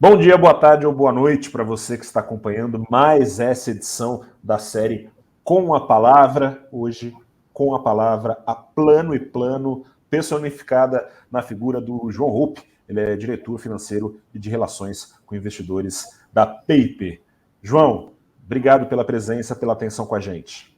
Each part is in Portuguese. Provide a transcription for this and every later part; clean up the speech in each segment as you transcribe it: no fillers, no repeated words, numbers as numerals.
Bom dia, boa tarde ou boa noite para você que está acompanhando mais essa edição da série Com a Palavra. Hoje, com a palavra a Plano e Plano, personificada na figura do João Hoppe. Ele é diretor financeiro e de relações com investidores da Paper. João, obrigado pela presença, pela atenção com a gente.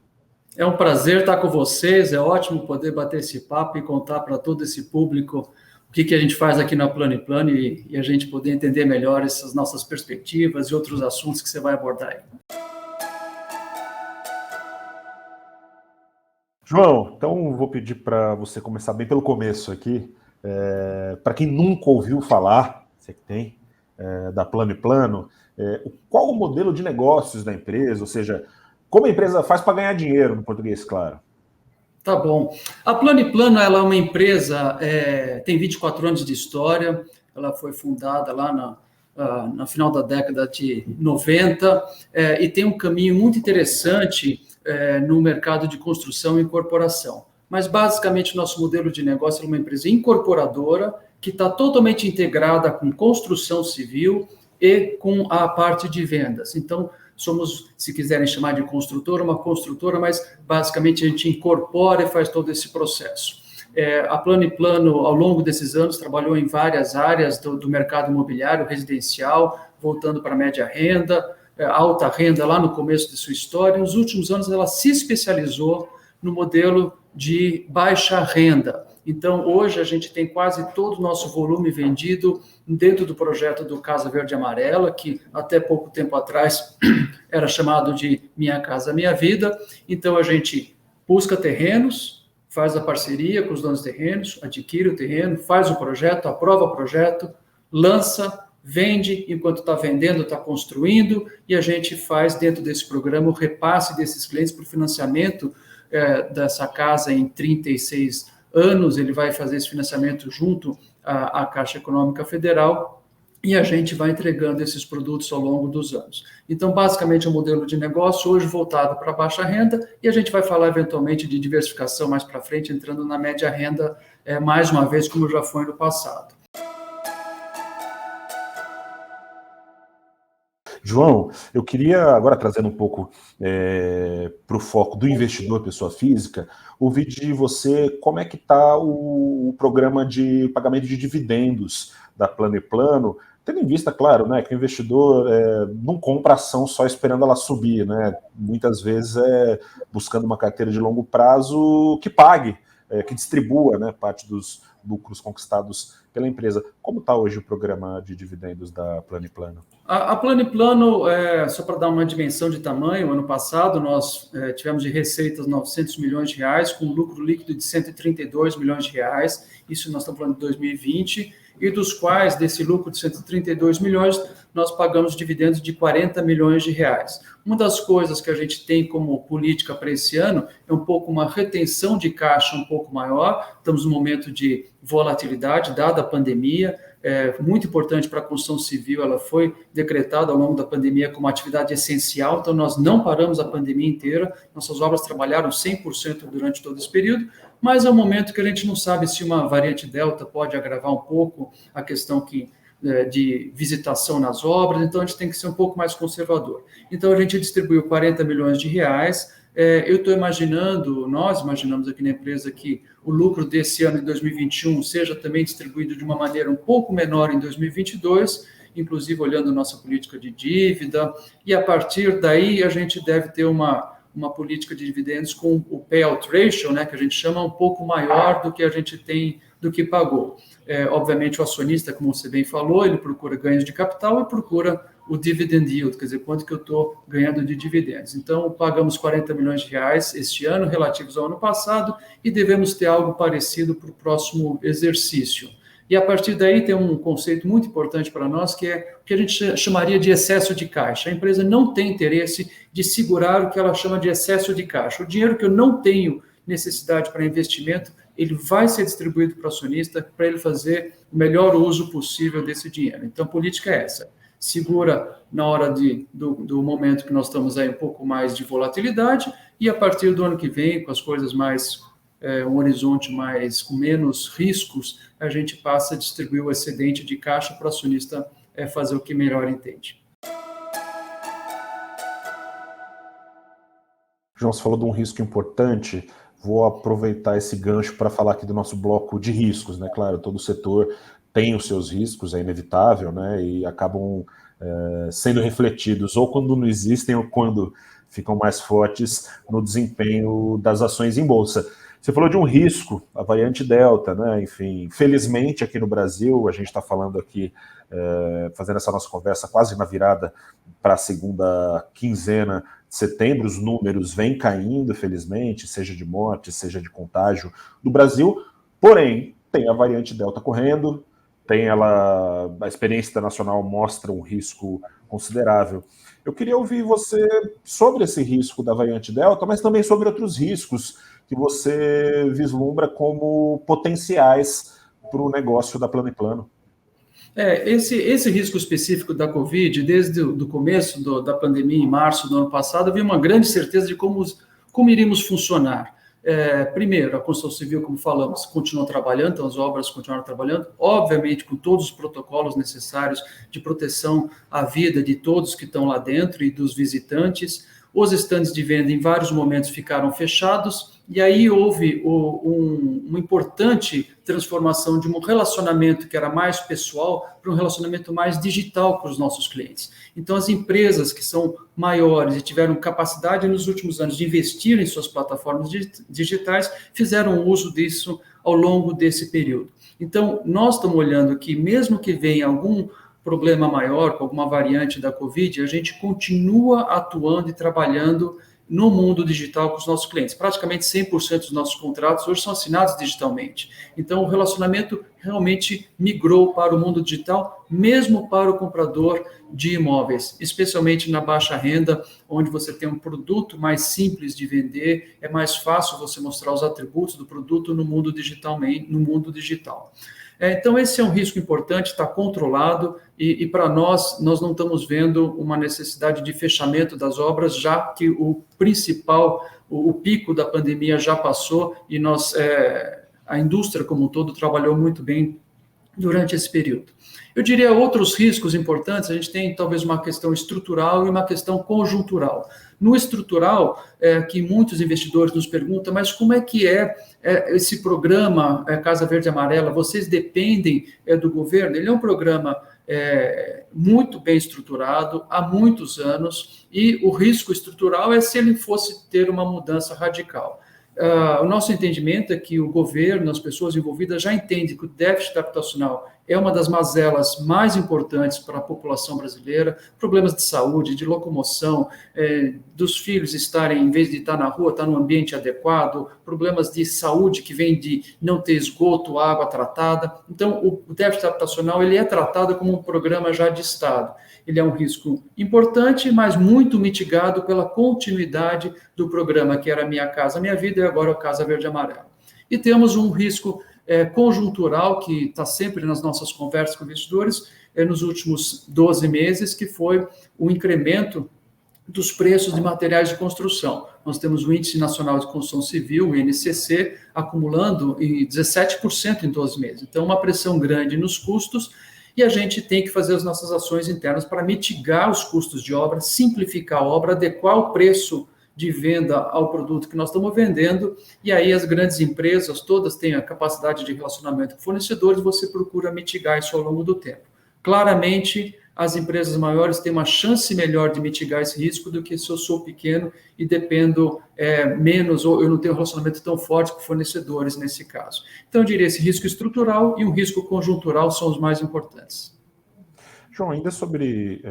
É um prazer estar com vocês, é ótimo poder bater esse papo e contar para todo esse público o que a gente faz aqui na Plano e Plano e a gente poder entender melhor essas nossas perspectivas e outros assuntos que você vai abordar aí. João, então vou pedir para você começar bem pelo começo aqui. Para quem nunca ouviu falar, você que tem, da Plano e Plano, qual o modelo de negócios da empresa, ou seja, como a empresa faz para ganhar dinheiro, no português, claro. Tá bom. A Plano e Plano ela é uma empresa, tem 24 anos de história, ela foi fundada lá no final da década de 90 e tem um caminho muito interessante no mercado de construção e incorporação. Mas, basicamente, o nosso modelo de negócio é uma empresa incorporadora que está totalmente integrada com construção civil e com a parte de vendas. Então, somos, se quiserem chamar de construtora, uma construtora, mas basicamente a gente incorpora e faz todo esse processo. A Plano e Plano, ao longo desses anos, trabalhou em várias áreas do mercado imobiliário, residencial, voltando para a média renda, alta renda lá no começo de sua história. Nos últimos anos, ela se especializou no modelo de baixa renda. Então, hoje, a gente tem quase todo o nosso volume vendido dentro do projeto do Casa Verde e Amarela, que até pouco tempo atrás era chamado de Minha Casa Minha Vida. Então, a gente busca terrenos, faz a parceria com os donos de terrenos, adquire o terreno, faz o projeto, aprova o projeto, lança, vende, enquanto está vendendo, está construindo, e a gente faz dentro desse programa o repasse desses clientes para o financiamento dessa casa em 36 anos, ele vai fazer esse financiamento junto à Caixa Econômica Federal e a gente vai entregando esses produtos ao longo dos anos. Então, basicamente, é um modelo de negócio hoje voltado para a baixa renda e a gente vai falar eventualmente de diversificação mais para frente, entrando na média renda mais uma vez, como já foi no passado. João, eu queria, agora trazendo um pouco para o foco do investidor, pessoa física, ouvir de você como é que está o programa de pagamento de dividendos da Plano e Plano, tendo em vista, claro, né, que o investidor não compra ação só esperando ela subir, né? Muitas vezes buscando uma carteira de longo prazo que pague, que distribua, né, parte dos lucros conquistados pela empresa. Como está hoje o programa de dividendos da Plano e Plano? A Plano e Plano, só para dar uma dimensão de tamanho, ano passado nós tivemos de receitas 900 milhões de reais, com lucro líquido de 132 milhões de reais, isso nós estamos falando de 2020, e dos quais, desse lucro de 132 milhões, nós pagamos dividendos de 40 milhões de reais. Uma das coisas que a gente tem como política para esse ano é um pouco uma retenção de caixa um pouco maior, estamos num momento de volatilidade, dada a pandemia, muito importante para a construção civil, ela foi decretada ao longo da pandemia como atividade essencial, então nós não paramos a pandemia inteira, nossas obras trabalharam 100% durante todo esse período, mas é um momento que a gente não sabe se uma variante Delta pode agravar um pouco a questão de visitação nas obras, então a gente tem que ser um pouco mais conservador. Então a gente distribuiu 40 milhões de reais, eu estou imaginando, nós imaginamos aqui na empresa que o lucro desse ano de 2021 seja também distribuído de uma maneira um pouco menor em 2022, inclusive olhando nossa política de dívida, e a partir daí a gente deve ter uma política de dividendos com o payout ratio, né, que a gente chama um pouco maior do que a gente tem, do que pagou. Obviamente o acionista, como você bem falou, ele procura ganhos de capital e procura o dividend yield, quer dizer, quanto que eu estou ganhando de dividendos. Então, pagamos 40 milhões de reais este ano, relativos ao ano passado, e devemos ter algo parecido para o próximo exercício. E a partir daí tem um conceito muito importante para nós, que é o que a gente chamaria de excesso de caixa. A empresa não tem interesse de segurar o que ela chama de excesso de caixa. O dinheiro que eu não tenho necessidade para investimento, ele vai ser distribuído para o acionista para ele fazer o melhor uso possível desse dinheiro. Então, a política é essa. Segura na hora do momento que nós estamos aí um pouco mais de volatilidade e a partir do ano que vem, com as coisas mais, um horizonte mais com menos riscos, a gente passa a distribuir o excedente de caixa para o acionista fazer o que melhor entende. João, você falou de um risco importante. Vou aproveitar esse gancho para falar aqui do nosso bloco de riscos, né? Claro, todo setor tem os seus riscos, é inevitável, né? E acabam sendo refletidos ou quando não existem ou quando ficam mais fortes no desempenho das ações em bolsa. Você falou de um risco, a variante Delta, né? Enfim, felizmente aqui no Brasil, a gente está falando aqui, fazendo essa nossa conversa quase na virada para a segunda quinzena de setembro, os números vêm caindo, felizmente, seja de morte, seja de contágio do Brasil, porém, tem a variante Delta correndo, a experiência internacional mostra um risco considerável. Eu queria ouvir você sobre esse risco da variante Delta, mas também sobre outros riscos que você vislumbra como potenciais para o negócio da Plano & Plano. Esse risco específico da Covid, desde o começo da pandemia, em março do ano passado, havia uma grande certeza de como iríamos funcionar. Primeiro, a construção civil, como falamos, continuou trabalhando, então as obras continuaram trabalhando, obviamente com todos os protocolos necessários de proteção à vida de todos que estão lá dentro e dos visitantes. Os estandes de venda, em vários momentos, ficaram fechados, e aí houve uma importante transformação de um relacionamento que era mais pessoal para um relacionamento mais digital com os nossos clientes. Então, as empresas que são maiores e tiveram capacidade nos últimos anos de investir em suas plataformas digitais, fizeram uso disso ao longo desse período. Então, nós estamos olhando que, mesmo que venha algum problema maior, com alguma variante da Covid, a gente continua atuando e trabalhando no mundo digital com os nossos clientes. Praticamente 100% dos nossos contratos hoje são assinados digitalmente. Então, o relacionamento realmente migrou para o mundo digital, mesmo para o comprador de imóveis, especialmente na baixa renda, onde você tem um produto mais simples de vender, é mais fácil você mostrar os atributos do produto no mundo digital. Então, esse é um risco importante, está controlado, e para nós não estamos vendo uma necessidade de fechamento das obras, já que o pico da pandemia já passou e a indústria como um todo trabalhou muito bem durante esse período. Eu diria outros riscos importantes, a gente tem talvez uma questão estrutural e uma questão conjuntural. No estrutural, que muitos investidores nos perguntam, mas como é que esse programa Casa Verde e Amarela? Vocês dependem do governo? Ele é um programa muito bem estruturado, há muitos anos, e o risco estrutural é se ele fosse ter uma mudança radical. O nosso entendimento é que o governo, as pessoas envolvidas já entendem que o déficit habitacional é uma das mazelas mais importantes para a população brasileira, problemas de saúde, de locomoção, dos filhos estarem, em vez de estar na rua, estar num ambiente adequado, problemas de saúde que vêm de não ter esgoto, água tratada. Então, o déficit habitacional ele é tratado como um programa já de Estado. Ele é um risco importante, mas muito mitigado pela continuidade do programa, que era Minha Casa Minha Vida, e agora o Casa Verde e Amarela. E temos um risco conjuntural, que está sempre nas nossas conversas com investidores, nos últimos 12 meses, que foi o incremento dos preços de materiais de construção. Nós temos o Índice Nacional de Construção Civil, o INCC, acumulando em 17% em 12 meses. Então, uma pressão grande nos custos, e a gente tem que fazer as nossas ações internas para mitigar os custos de obra, simplificar a obra, adequar o preço de venda ao produto que nós estamos vendendo, e aí as grandes empresas todas têm a capacidade de relacionamento com fornecedores, você procura mitigar isso ao longo do tempo. Claramente, as empresas maiores têm uma chance melhor de mitigar esse risco do que se eu sou pequeno e dependo menos, ou eu não tenho um relacionamento tão forte com fornecedores nesse caso. Então, eu diria esse risco estrutural e o risco conjuntural são os mais importantes. João, ainda sobre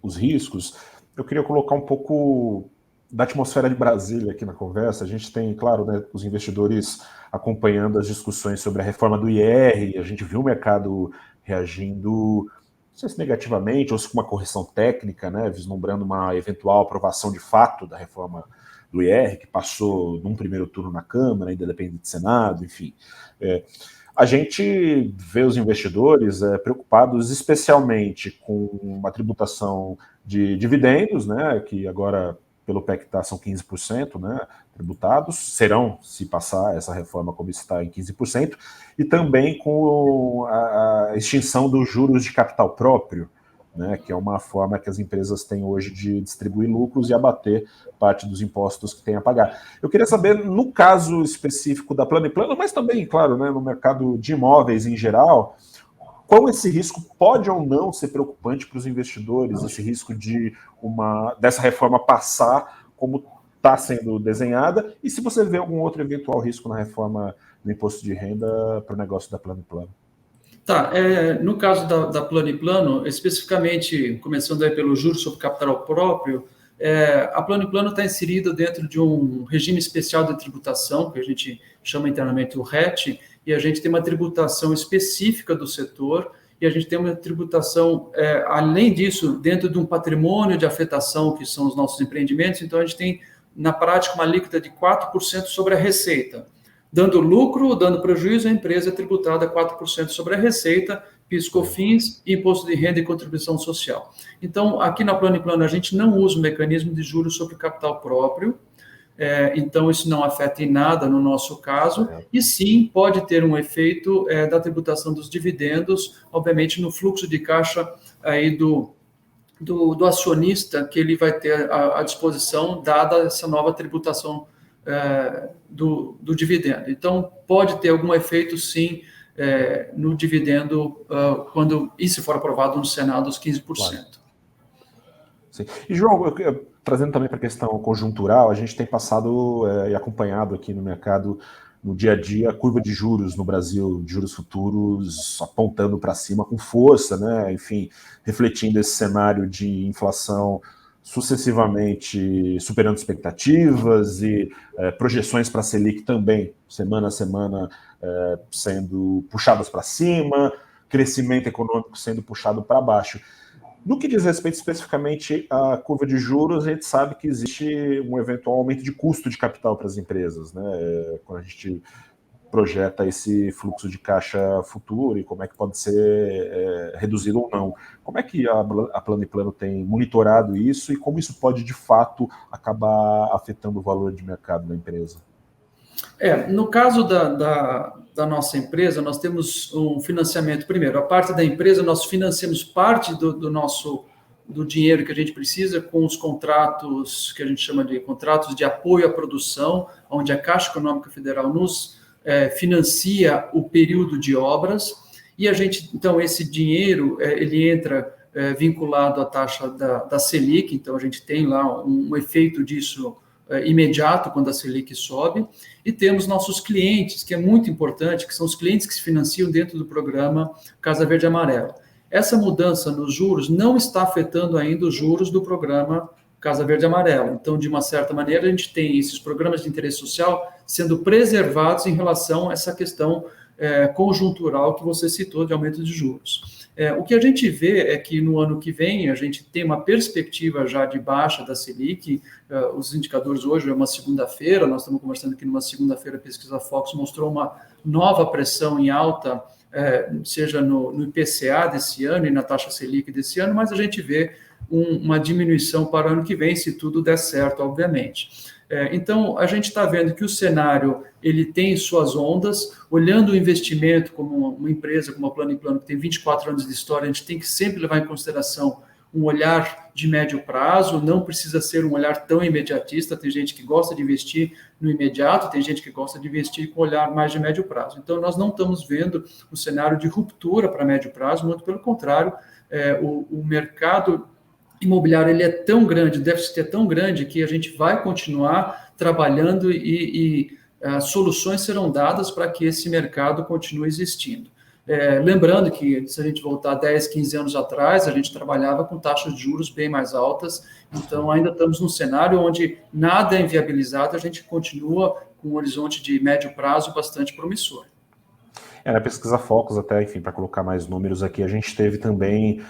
os riscos, eu queria colocar um pouco da atmosfera de Brasília aqui na conversa. A gente tem, claro, né, os investidores acompanhando as discussões sobre a reforma do IR, a gente viu o mercado reagindo, não sei se negativamente ou se com uma correção técnica, né, vislumbrando uma eventual aprovação de fato da reforma do IR, que passou num primeiro turno na Câmara, ainda depende do Senado, enfim. A gente vê os investidores preocupados especialmente com uma tributação de dividendos, né, que agora, pelo PECTA são 15%, né, tributados, serão, se passar essa reforma como está, em 15%, e também com a extinção dos juros de capital próprio, né, que é uma forma que as empresas têm hoje de distribuir lucros e abater parte dos impostos que têm a pagar. Eu queria saber, no caso específico da Plano & Plano, mas também, claro, né, no mercado de imóveis em geral, qual esse risco pode ou não ser preocupante para os investidores, esse risco de dessa reforma passar como está sendo desenhada, e se você vê algum outro eventual risco na reforma do imposto de renda para o negócio da Plano & Plano. Tá, no caso da Plano & Plano, especificamente, começando aí pelo juros sobre capital próprio, a Plano & Plano está inserida dentro de um regime especial de tributação, que a gente chama internamente o RET, e a gente tem uma tributação específica do setor, e a gente tem uma tributação, além disso, dentro de um patrimônio de afetação, que são os nossos empreendimentos, então a gente tem, na prática, uma alíquota de 4% sobre a receita. Dando lucro ou dando prejuízo, a empresa é tributada 4% sobre a receita, PIS/COFINS, imposto de renda e contribuição social. Então, aqui na Plano & Plano, a gente não usa o mecanismo de juros sobre capital próprio, então isso não afeta em nada no nosso caso, e sim pode ter um efeito da tributação dos dividendos, obviamente no fluxo de caixa aí do acionista, que ele vai ter à disposição, dada essa nova tributação do dividendo. Então, pode ter algum efeito, sim, no dividendo, quando isso for aprovado no Senado, os 15%. Claro. Sim. E, João, trazendo também para a questão conjuntural, a gente tem passado e acompanhado aqui no mercado, no dia a dia, a curva de juros no Brasil, de juros futuros apontando para cima com força, né? Enfim, refletindo esse cenário de inflação sucessivamente superando expectativas e projeções para a Selic também, semana a semana, sendo puxadas para cima, crescimento econômico sendo puxado para baixo. No que diz respeito especificamente à curva de juros, a gente sabe que existe um eventual aumento de custo de capital para as empresas, né? Quando a gente projeta esse fluxo de caixa futuro e como é que pode ser reduzido ou não. Como é que a Plano & Plano tem monitorado isso e como isso pode, de fato, acabar afetando o valor de mercado da empresa? No caso da nossa empresa, nós temos um financiamento. Primeiro, a parte da empresa, nós financiamos parte do dinheiro que a gente precisa com os contratos, que a gente chama de contratos de apoio à produção, onde a Caixa Econômica Federal nos financia o período de obras, e a gente, então, esse dinheiro, ele entra vinculado à taxa da Selic, então a gente tem lá um efeito disso imediato quando a Selic sobe, e temos nossos clientes, que é muito importante, que são os clientes que se financiam dentro do programa Casa Verde e Amarela. Essa mudança nos juros não está afetando ainda os juros do programa Casa Verde e Amarela. Então, de uma certa maneira, a gente tem esses programas de interesse social sendo preservados em relação a essa questão conjuntural que você citou de aumento de juros. O que a gente vê é que no ano que vem a gente tem uma perspectiva já de baixa da Selic, os indicadores hoje é uma segunda-feira, nós estamos conversando aqui numa segunda-feira, a pesquisa Fox mostrou uma nova pressão em alta, seja no IPCA desse ano e na taxa Selic desse ano, mas a gente vê uma diminuição para o ano que vem, se tudo der certo, obviamente. Então, a gente está vendo que o cenário ele tem suas ondas, olhando o investimento como uma empresa, como a Plano & Plano, que tem 24 anos de história, a gente tem que sempre levar em consideração um olhar de médio prazo, não precisa ser um olhar tão imediatista, tem gente que gosta de investir no imediato, tem gente que gosta de investir com olhar mais de médio prazo. Então, nós não estamos vendo um cenário de ruptura para médio prazo, muito pelo contrário, o mercado imobiliário ele é tão grande, o déficit é tão grande que a gente vai continuar trabalhando e soluções serão dadas para que esse mercado continue existindo. Lembrando que se a gente voltar 10, 15 anos atrás, a gente trabalhava com taxas de juros bem mais altas, então ainda estamos num cenário onde nada é inviabilizado, a gente continua com um horizonte de médio prazo bastante promissor. Na pesquisa Focus, até, enfim, para colocar mais números aqui, a gente teve também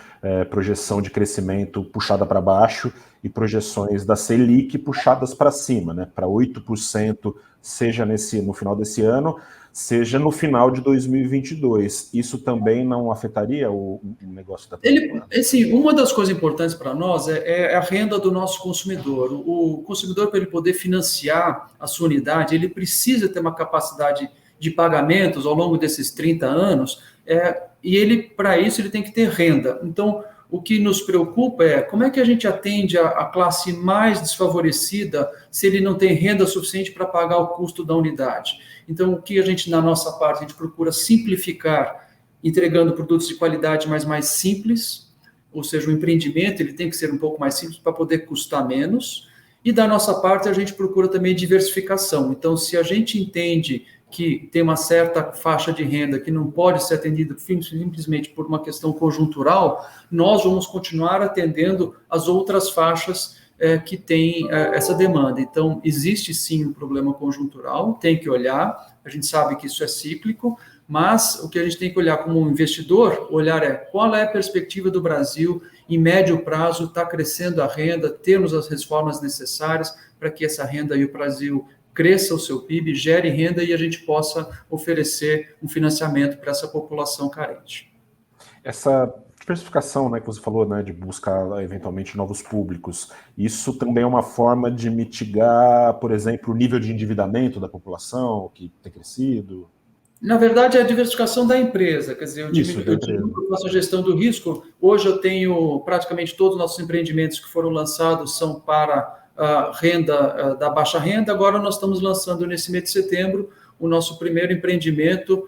projeção de crescimento puxada para baixo e projeções da Selic puxadas para cima, né, para 8%, seja no final desse ano, seja no final de 2022. Isso também não afetaria o negócio da Plano? Sim, uma das coisas importantes para nós é a renda do nosso consumidor. O consumidor, para ele poder financiar a sua unidade, ele precisa ter uma capacidade de pagamentos ao longo desses 30 anos, e ele, para isso, ele tem que ter renda. Então, o que nos preocupa é como é que a gente atende a classe mais desfavorecida se ele não tem renda suficiente para pagar o custo da unidade. Então, o que a gente, na nossa parte, a gente procura simplificar, entregando produtos de qualidade, mas mais simples, ou seja, o empreendimento ele tem que ser um pouco mais simples para poder custar menos, e da nossa parte a gente procura também diversificação. Então, se a gente entende que tem uma certa faixa de renda que não pode ser atendida simplesmente por uma questão conjuntural, nós vamos continuar atendendo as outras faixas que têm essa demanda. Então, existe sim um problema conjuntural, tem que olhar, a gente sabe que isso é cíclico, mas o que a gente tem que olhar como investidor, qual é a perspectiva do Brasil em médio prazo, está crescendo a renda, termos as reformas necessárias para que essa renda e o Brasil cresça o seu PIB, gere renda e a gente possa oferecer um financiamento para essa população carente. Essa diversificação, né, que você falou, né, de buscar eventualmente novos públicos, isso também é uma forma de mitigar, por exemplo, o nível de endividamento da população que tem crescido? Na verdade, é a diversificação da empresa, quer dizer, eu faço a gestão do risco. Hoje eu tenho praticamente todos os nossos empreendimentos que foram lançados são para a renda da baixa renda. Agora nós estamos lançando nesse mês de setembro o nosso primeiro empreendimento,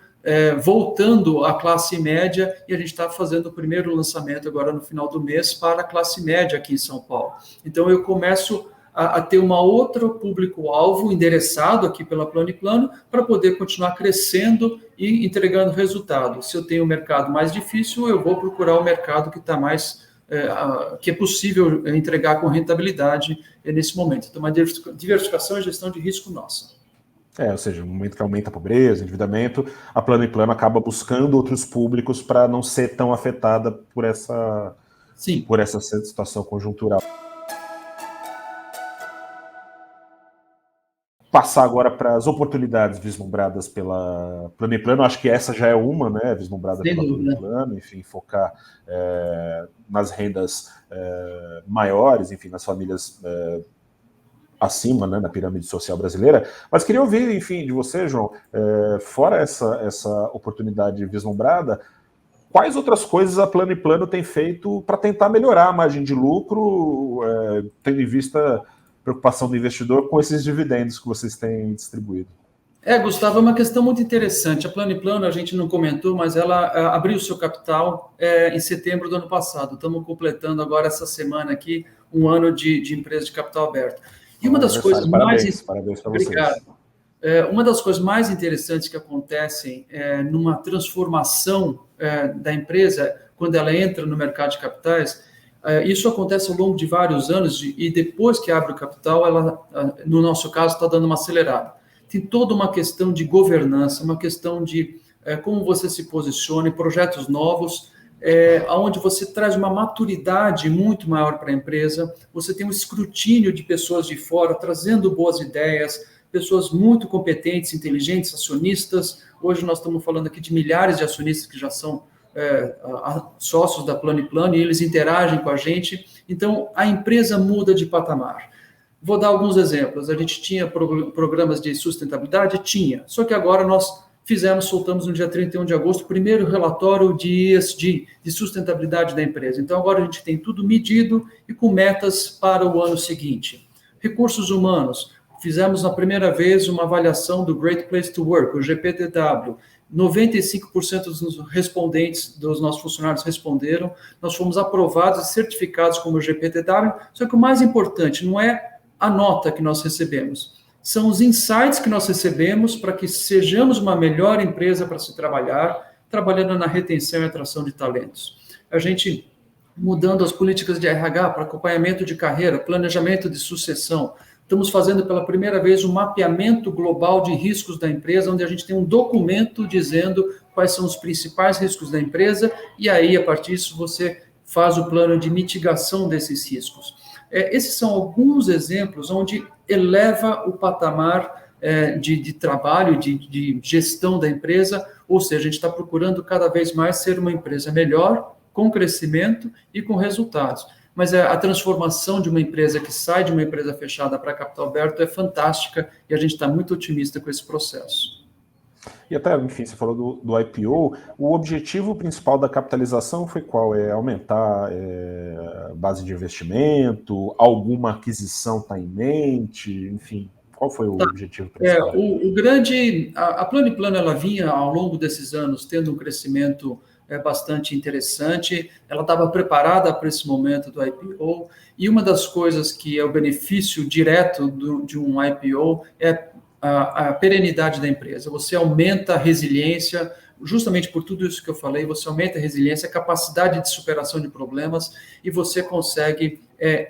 voltando à classe média, e a gente está fazendo o primeiro lançamento agora no final do mês para a classe média aqui em São Paulo. Então eu começo a ter uma outra público-alvo endereçado aqui pela Plano & Plano para poder continuar crescendo e entregando resultado. Se eu tenho um mercado mais difícil, eu vou procurar o mercado que está mais que é possível entregar com rentabilidade nesse momento. Então, uma diversificação e gestão de risco nossa. Ou seja, no momento que aumenta a pobreza, o endividamento, a Plano & Plano acaba buscando outros públicos para não ser tão afetada por essa situação conjuntural. Passar agora para as oportunidades vislumbradas pela Plano & Plano, acho que essa já é uma, né, vislumbrada pela Plano & Plano, enfim, focar nas rendas maiores, enfim, nas famílias acima, né, na pirâmide social brasileira. Mas queria ouvir, enfim, de você, João, fora essa oportunidade vislumbrada, quais outras coisas a Plano & Plano tem feito para tentar melhorar a margem de lucro, tendo em vista preocupação do investidor com esses dividendos que vocês têm distribuído? Gustavo, é uma questão muito interessante. A Plano & Plano, a gente não comentou, mas ela abriu seu capital em setembro do ano passado. Estamos completando agora, essa semana aqui, um ano de empresa de capital aberto. E uma das coisas parabéns para vocês. Obrigado. Uma das coisas mais interessantes que acontecem numa transformação da empresa, quando ela entra no mercado de capitais, isso acontece ao longo de vários anos e depois que abre o capital, ela, no nosso caso, está dando uma acelerada. Tem toda uma questão de governança, uma questão de como você se posiciona em projetos novos, onde você traz uma maturidade muito maior para a empresa, você tem um escrutínio de pessoas de fora, trazendo boas ideias, pessoas muito competentes, inteligentes, acionistas. Hoje nós estamos falando aqui de milhares de acionistas que já são sócios da Plano & Plano, e eles interagem com a gente. Então, a empresa muda de patamar. Vou dar alguns exemplos. A gente tinha programas de sustentabilidade? Tinha. Só que agora nós soltamos no dia 31 de agosto, o primeiro relatório de ESG, de sustentabilidade da empresa. Então, agora a gente tem tudo medido e com metas para o ano seguinte. Recursos humanos. Fizemos, na primeira vez, uma avaliação do Great Place to Work, o GPTW. 95% dos respondentes, dos nossos funcionários responderam. Nós fomos aprovados e certificados como GPTW, só que o mais importante não é a nota que nós recebemos, são os insights que nós recebemos para que sejamos uma melhor empresa para se trabalhar, trabalhando na retenção e atração de talentos. A gente mudando as políticas de RH para acompanhamento de carreira, planejamento de sucessão. Estamos fazendo pela primeira vez um mapeamento global de riscos da empresa, onde a gente tem um documento dizendo quais são os principais riscos da empresa, e aí, a partir disso, você faz o plano de mitigação desses riscos. Esses são alguns exemplos onde eleva o patamar de trabalho, de gestão da empresa, ou seja, a gente está procurando cada vez mais ser uma empresa melhor, com crescimento e com resultados. Mas a transformação de uma empresa que sai de uma empresa fechada para capital aberto é fantástica e a gente está muito otimista com esse processo. E até, enfim, você falou do IPO, o objetivo principal da capitalização foi qual? É aumentar base de investimento, alguma aquisição está em mente, enfim, qual foi o objetivo principal? A Plano & Plano, ela vinha ao longo desses anos tendo um crescimento bastante interessante, ela estava preparada para esse momento do IPO, e uma das coisas que é o benefício direto de um IPO é a perenidade da empresa. Você aumenta a resiliência, justamente por tudo isso que eu falei, você aumenta a resiliência, a capacidade de superação de problemas, e você consegue,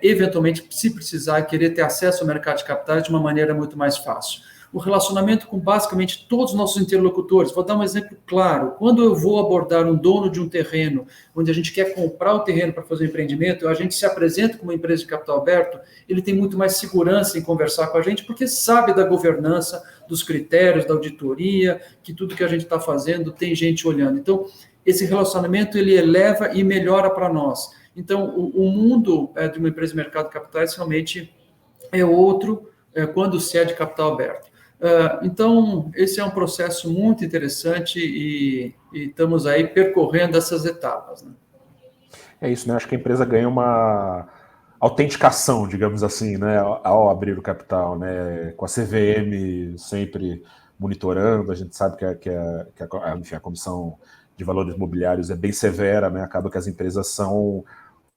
eventualmente, se precisar, querer ter acesso ao mercado de capitais de uma maneira muito mais fácil. O relacionamento com basicamente todos os nossos interlocutores. Vou dar um exemplo claro. Quando eu vou abordar um dono de um terreno, onde a gente quer comprar o terreno para fazer um empreendimento, a gente se apresenta como uma empresa de capital aberto, ele tem muito mais segurança em conversar com a gente, porque sabe da governança, dos critérios, da auditoria, que tudo que a gente está fazendo tem gente olhando. Então, esse relacionamento, ele eleva e melhora para nós. Então, o mundo de uma empresa de mercado de capitais realmente é outro quando se é de capital aberto. Então, esse é um processo muito interessante e estamos aí percorrendo essas etapas, né? É isso, né? Acho que a empresa ganha uma autenticação, digamos assim, né? Ao abrir o capital, né? Com a CVM sempre monitorando, a gente sabe que a Comissão de Valores Imobiliários é bem severa, né? Acaba que as empresas são,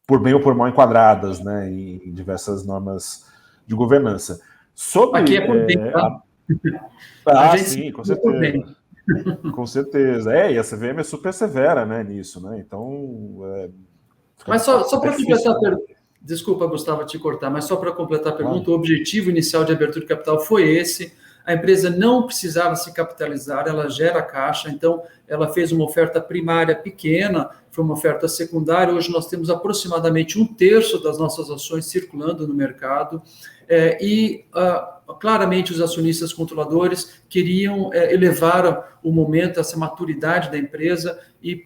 por bem ou por mal, enquadradas, né? Em diversas normas de governança. Aqui é por bem, tá? Sim, com certeza. Com certeza. E a CVM é super severa, né, nisso, né? Então. Mas só para completar a pergunta. Desculpa, Gustavo, te cortar, mas só para completar a pergunta, o objetivo inicial de abertura de capital foi esse. A empresa não precisava se capitalizar, ela gera caixa, então ela fez uma oferta primária pequena, foi uma oferta secundária. Hoje nós temos aproximadamente 1/3 das nossas ações circulando no mercado, claramente os acionistas controladores queriam elevar o momento, essa maturidade da empresa e,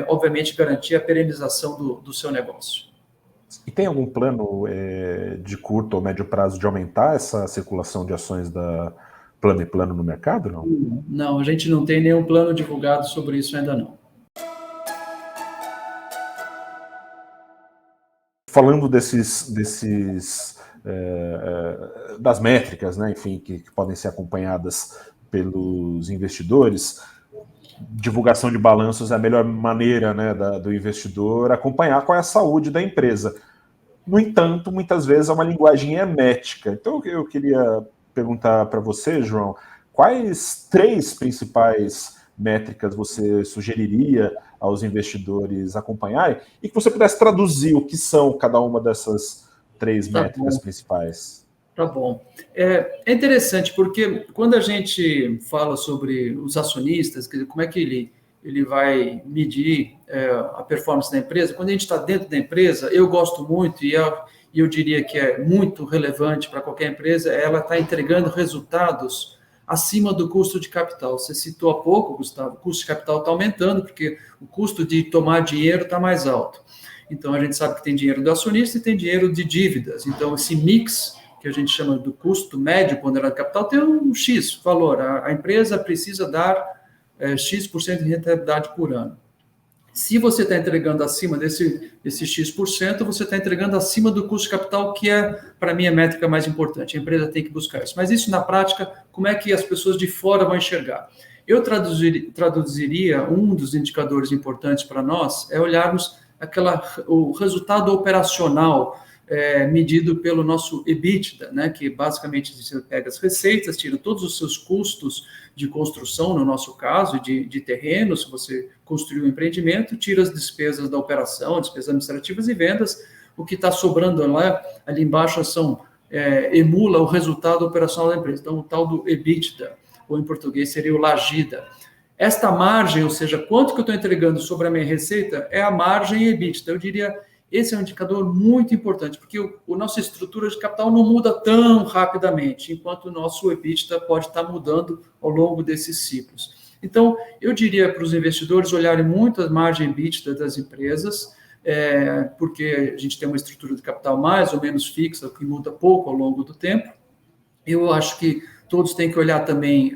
obviamente, garantir a perenização do seu negócio. E tem algum plano de curto ou médio prazo de aumentar essa circulação de ações da Plano & Plano no mercado, não? Não, a gente não tem nenhum plano divulgado sobre isso ainda não. Falando das métricas, né, enfim, que podem ser acompanhadas pelos investidores, divulgação de balanços é a melhor maneira, né, do investidor acompanhar qual é a saúde da empresa. No entanto, muitas vezes é uma linguagem hermética. Então, eu queria perguntar para você, João, quais 3 principais métricas você sugeriria aos investidores acompanharem e que você pudesse traduzir o que são cada uma dessas 3 métricas principais? Tá bom. É interessante porque quando a gente fala sobre os acionistas, como é que ele vai medir a performance da empresa, quando a gente está dentro da empresa, eu gosto muito e eu diria que é muito relevante para qualquer empresa, ela está entregando resultados acima do custo de capital. Você citou há pouco, Gustavo, o custo de capital está aumentando porque o custo de tomar dinheiro está mais alto. Então, a gente sabe que tem dinheiro do acionista e tem dinheiro de dívidas. Então, esse mix, que a gente chama do custo médio ponderado de capital, tem um X valor. A empresa precisa dar X% de rentabilidade por ano. Se você está entregando acima desse X%, você está entregando acima do custo de capital, que é, para mim, a métrica mais importante. A empresa tem que buscar isso. Mas isso, na prática, como é que as pessoas de fora vão enxergar? Eu traduziria um dos indicadores importantes para nós, é olharmos o resultado operacional medido pelo nosso EBITDA, né, que basicamente você pega as receitas, tira todos os seus custos de construção, no nosso caso, de terreno, se você construiu um empreendimento, tira as despesas da operação, despesas administrativas e vendas, o que está sobrando lá, ali embaixo emula o resultado operacional da empresa. Então, o tal do EBITDA, ou em português seria o LAGIDA. Esta margem, ou seja, quanto que eu estou entregando sobre a minha receita, é a margem EBITDA. Eu diria, esse é um indicador muito importante, porque a nossa estrutura de capital não muda tão rapidamente, enquanto o nosso EBITDA pode estar mudando ao longo desses ciclos. Então, eu diria para os investidores olharem muito a margem EBITDA das empresas, porque a gente tem uma estrutura de capital mais ou menos fixa, que muda pouco ao longo do tempo. Eu acho que todos têm que olhar também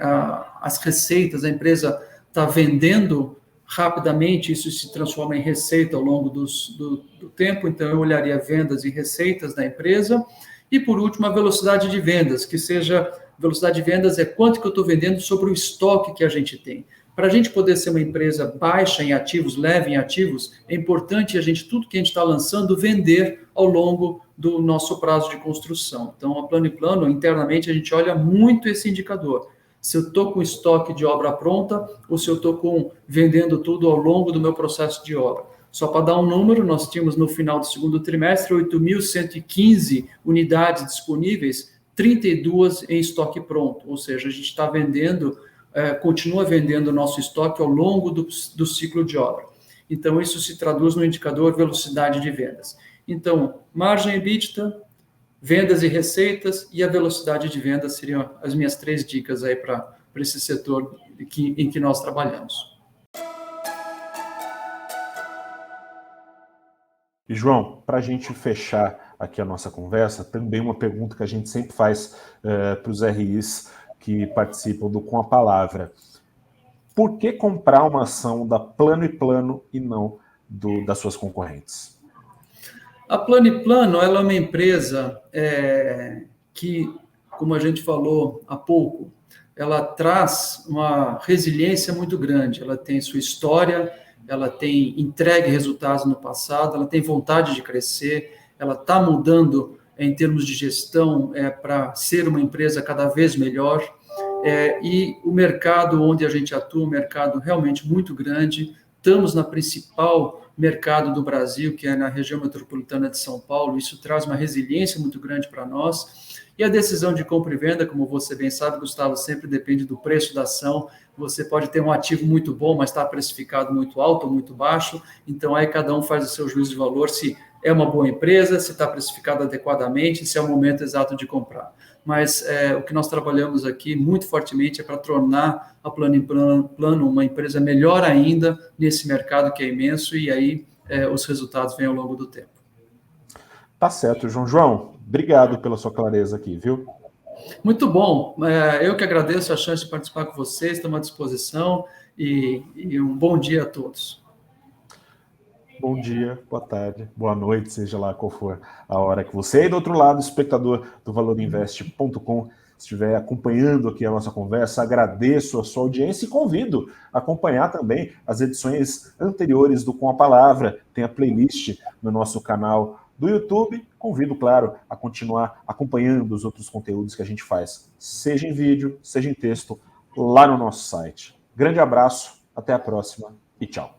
as receitas, a empresa está vendendo rapidamente, isso se transforma em receita ao longo do tempo, então eu olharia vendas e receitas da empresa. E, por último, a velocidade de vendas, que seja, velocidade de vendas é quanto que eu estou vendendo sobre o estoque que a gente tem. Para a gente poder ser uma empresa baixa em ativos, leve em ativos, é importante a gente, tudo que a gente está lançando, vender ao longo do nosso prazo de construção. Então, a Plano & Plano, internamente, a gente olha muito esse indicador. Se eu estou com estoque de obra pronta ou se eu estou vendendo tudo ao longo do meu processo de obra. Só para dar um número, nós tínhamos no final do segundo trimestre 8.115 unidades disponíveis, 32 em estoque pronto, ou seja, a gente está vendendo, continua vendendo o nosso estoque ao longo do ciclo de obra. Então, isso se traduz no indicador velocidade de vendas. Então, margem EBITDA, vendas e receitas e a velocidade de vendas seriam as minhas 3 dicas aí para esse setor em que nós trabalhamos. E, João, para a gente fechar aqui a nossa conversa, também uma pergunta que a gente sempre faz para os RIs que participam do Com a Palavra. Por que comprar uma ação da Plano & Plano e não das suas concorrentes? A Plano & Plano ela é uma empresa que, como a gente falou há pouco, ela traz uma resiliência muito grande. Ela tem sua história, ela tem entregue resultados no passado, ela tem vontade de crescer, ela está mudando em termos de gestão para ser uma empresa cada vez melhor. E o mercado onde a gente atua, um mercado realmente muito grande. Estamos na principal mercado do Brasil, que é na região metropolitana de São Paulo. Isso traz uma resiliência muito grande para nós. E a decisão de compra e venda, como você bem sabe, Gustavo, sempre depende do preço da ação. Você pode ter um ativo muito bom, mas está precificado muito alto ou muito baixo. Então, aí cada um faz o seu juízo de valor, se é uma boa empresa, se está precificado adequadamente, se é o momento exato de comprar. Mas o que nós trabalhamos aqui muito fortemente é para tornar a Plano & Plano uma empresa melhor ainda nesse mercado que é imenso, e aí os resultados vêm ao longo do tempo. Tá certo, João. Obrigado pela sua clareza aqui, viu? Muito bom. Eu que agradeço a chance de participar com vocês, estamos à disposição e um bom dia a todos. Bom dia, boa tarde, boa noite, seja lá qual for a hora que você aí do outro lado, espectador do valorinvest.com, estiver acompanhando aqui a nossa conversa, agradeço a sua audiência e convido a acompanhar também as edições anteriores do Com a Palavra. Tem a playlist no nosso canal do YouTube. Convido, claro, a continuar acompanhando os outros conteúdos que a gente faz, seja em vídeo, seja em texto, lá no nosso site. Grande abraço, até a próxima e tchau.